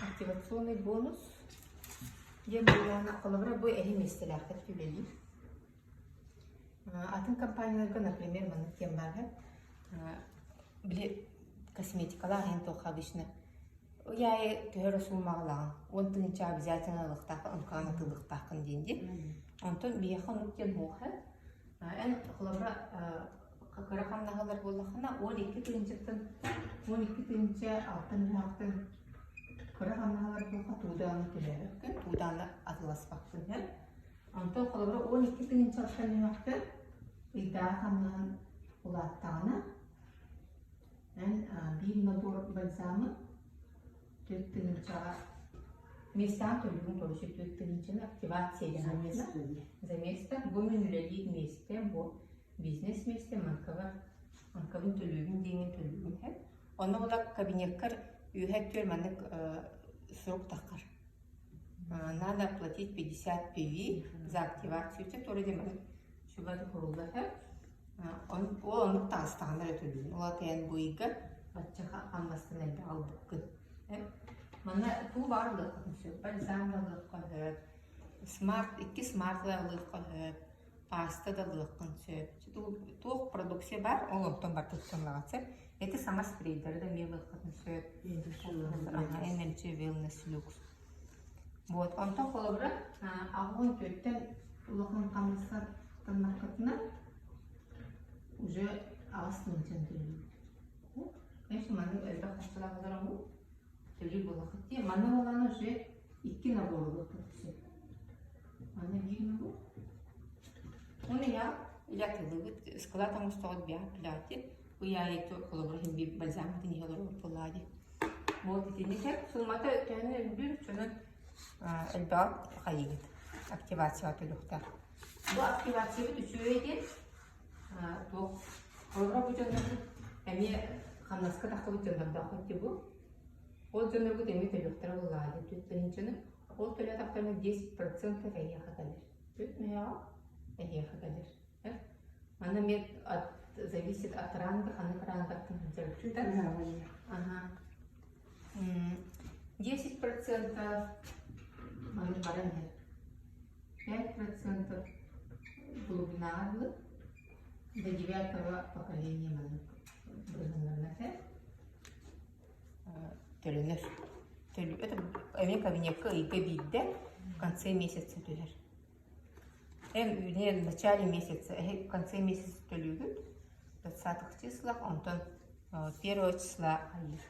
Активационный бонус. Я была коллабора бой эти места лахат филели. Атын компанияларга, например, мана тем бага. Бли косметикалар хентох обычно. Я төхөр суммагала. Он тынча обязательно лыхтак, онкана тылыктакын денди. Антон бияхан уктен хоха. Эн коллабора какараханнагалар боллахана 12 тынчыктын 12 тынча алтын хактын караханнагалар болха туудааны келер. Туудааны атыласпакпын. Антон коллабора 12 тынча алтын хактын идаханнан улаттагына. Эн бир набор бальзамы тынча местам төлүгүн толушу тынчаны активация за место гоминлелит месте бо бизнес месте манкавын төлүгүн деген төлүгүн хэ. Оны улак кабинеттер үйхеттер манык срок такар. Надо платить 50 PV за активацию. Это тоже демек. Шубаты хурулда хэ. Он тастагандар төлүгүн. Ола тен буйга батчаха аммастын элбе албыккын. Мана ту барлык бальзамлык калып, iki смартлык калып, паста да лыккын сөп. Ту продукция бар, ол оттон бар тутсанлагатса. Это сама спрейдер да мелыккын сөп. Energy Wellness Lux. Вот, онтон колобра агын төттен улакын камыска тыннакытына уже астын чөндүрүлүп. Конечно, маны элбе кашталагалар Төлі болақытте, мана оланы уже 2 наборлы көрсет. Мана 1 набор. Оны я илятылығы, складам ұстағыд бия пляте. Уя ету қолыбырхын бі бальзамды нехелер орпылады. Вот етені сәк, сылмата өтені үлбір чөнін әлбәғат қайығыд. Активация төліқтар. Бұл активация бүт үші өйден. Қолыбыра бұтынлығы, әме қамнасқа тақы бұтынлығында қойты бұл. Ол жөнөргү деме төлөктөр булады. Түттөнчүнү ол төлөт актарына 10% кайяка калыр. Түт мега кайяка калыр. Аны мен зависит от ранга, аны рангаттын жертүтөн. Ага. 10% аны баран 5% глубинарлы до 9-го поколения маны. Төлөнөр. Это эми кабинетка ипе бидде в конце месяца төлөр. В начале месяца, в конце месяца төлөгүт. 20 числа, онтон 1 числа айыр.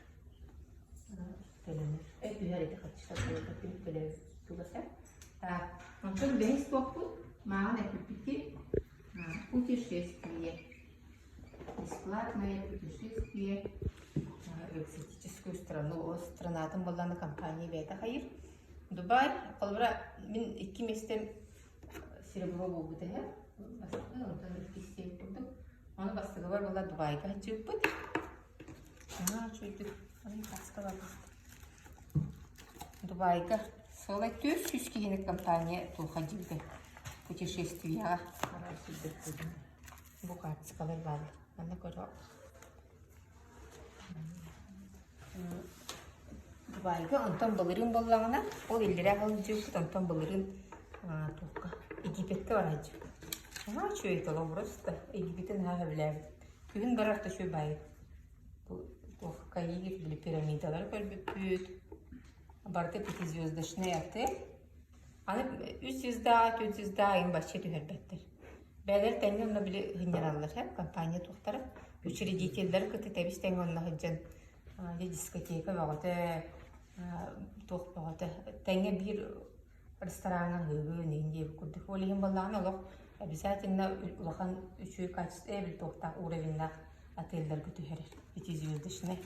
Төлөнөр. Төлөр эти качта төлөр тугаса. Онтон бес токту маған эпипити путешествие. Бесплатное путешествие в экзотическую страну. Странатын болланы компания бәйті қайыр. Дубай, қолбыра, мен 2 местен серебро болу бұды. Онтан 2 стейк бұдым. Оны бастығы бар болла Дубайға жүк бұд. Чөйдік. Оны қасқа бар бұд. Дубайға. Солай 400 кейінік компания тұлға жүрді. Путешествияға. Бұл қартысқалар барды. Аны көрі Дубайга онтон балырын боллағына, ол елдері ағылын жүргіт, онтон балырын тоққа Египетке бара жүр. Ана чөйт ола бұрысты, Египеттен аға біләбі. Күн барақта шөй байы. Тоққа кайыр, білі пирамидалар көрбіп бүт. Барды 5-звездочный отель. Аны 3 звезда, 4 звезда айын башчы түхербәттір. Бәлер тәңі оны білі генераллар, компания тоқтары. Учредительдер күті тәбіс тәңі оны ғыджан дискотека бағыты, тоқ бағыты. Тәңе бір ресторанға ғығы нейінде көрдік. Олеген болағын олық обязательно ұлған үші качество әбіл тоқтақ уровеннақ отельдер күті әрер. 5-звездочный.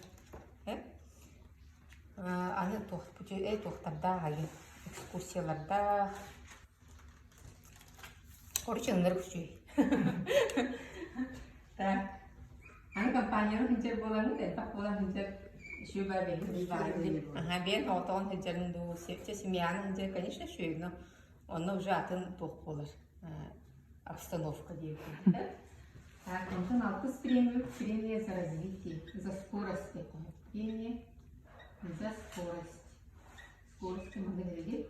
Аны тоқтарда ғайын экскурсияларда Короченлер күші. Аны компанияның хінчер болағын да, так болағын хінчер шөбә бәйді. Бен отауын хінчерін ду септе, семьяның хінчер, конечно, шөбі, но оны уже атын тоқ болар. Обстановка дейді. Онтан 6 премия за развитие, за скорость. Премия За скорость. Скорость кемалыгы.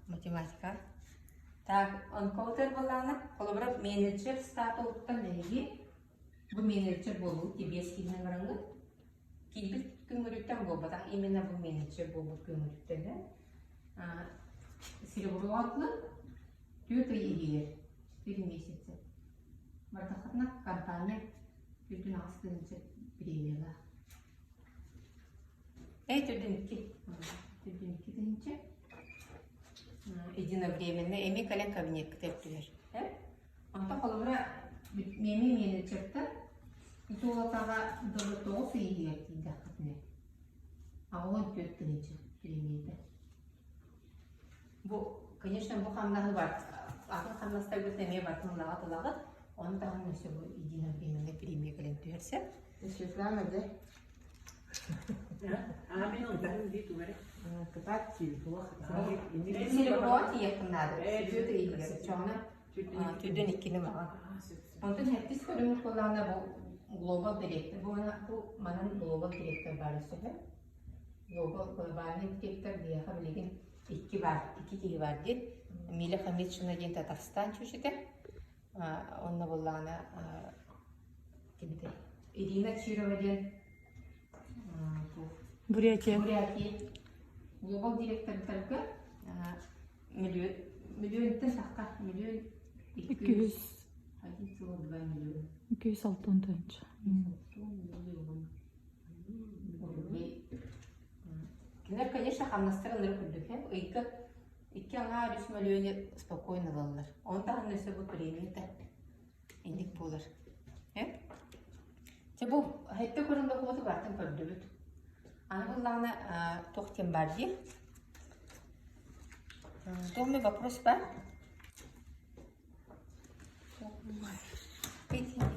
Математика. Так, он каутер балана, колобра менеджер стату уттан леги. Бу менеджер болу, тебе скиден варангы. Кибит күңүрүттен болбата, именно бу менеджер болу күңүрүттен. Серебро атлы, 4 иелер, 4 месяца. Бардахатна компания түрдүн астынча премияла. Түрдүн 2 дейинче. Единовременно эми кален кабинет кітептілер. Anta қолымра мені менеджерді итолатаға дұры 9 иелер дейді қатыне. Ауын 4 күнінші премияды. Бұл, конечно, бұл қамдағы бар. Ағын қамнастар көз әме бар тұнлаға тұлағы. Оны тағын өсі бұл единовременно премия кален түрсе. Светлана, да? Мен ондарын дейді өмірі. Катать телефон. Серебро тиекінады. Сөйті иелер. Çoğuna tüdün ikini var. Ondan hepsi körümlük olanlar bu global direktör. Bu manın global direktör var üstüne. Global direktör diye haberlerin 2 var, 2 kişi var diye. Mila Hamid şuna gen Tatarstan çocukta. Onunla bulana kimdi? Irina Çirova diye Бурятия. Global direktör tarafı milyon takka milyon 200. Hadi çoğu 2 milyon. 260 тысяч. Кинер, конечно, хамнастырылыр күрдік. Iki аңа 3 миллионы спокойно алалар. Он тағын өсі бұл премия ендік болыр. Бұл әйтті көрінді қолды бартын көрді бүт. Аны бұллағына тоқтен бар де. Доме вопрос бар? Петя.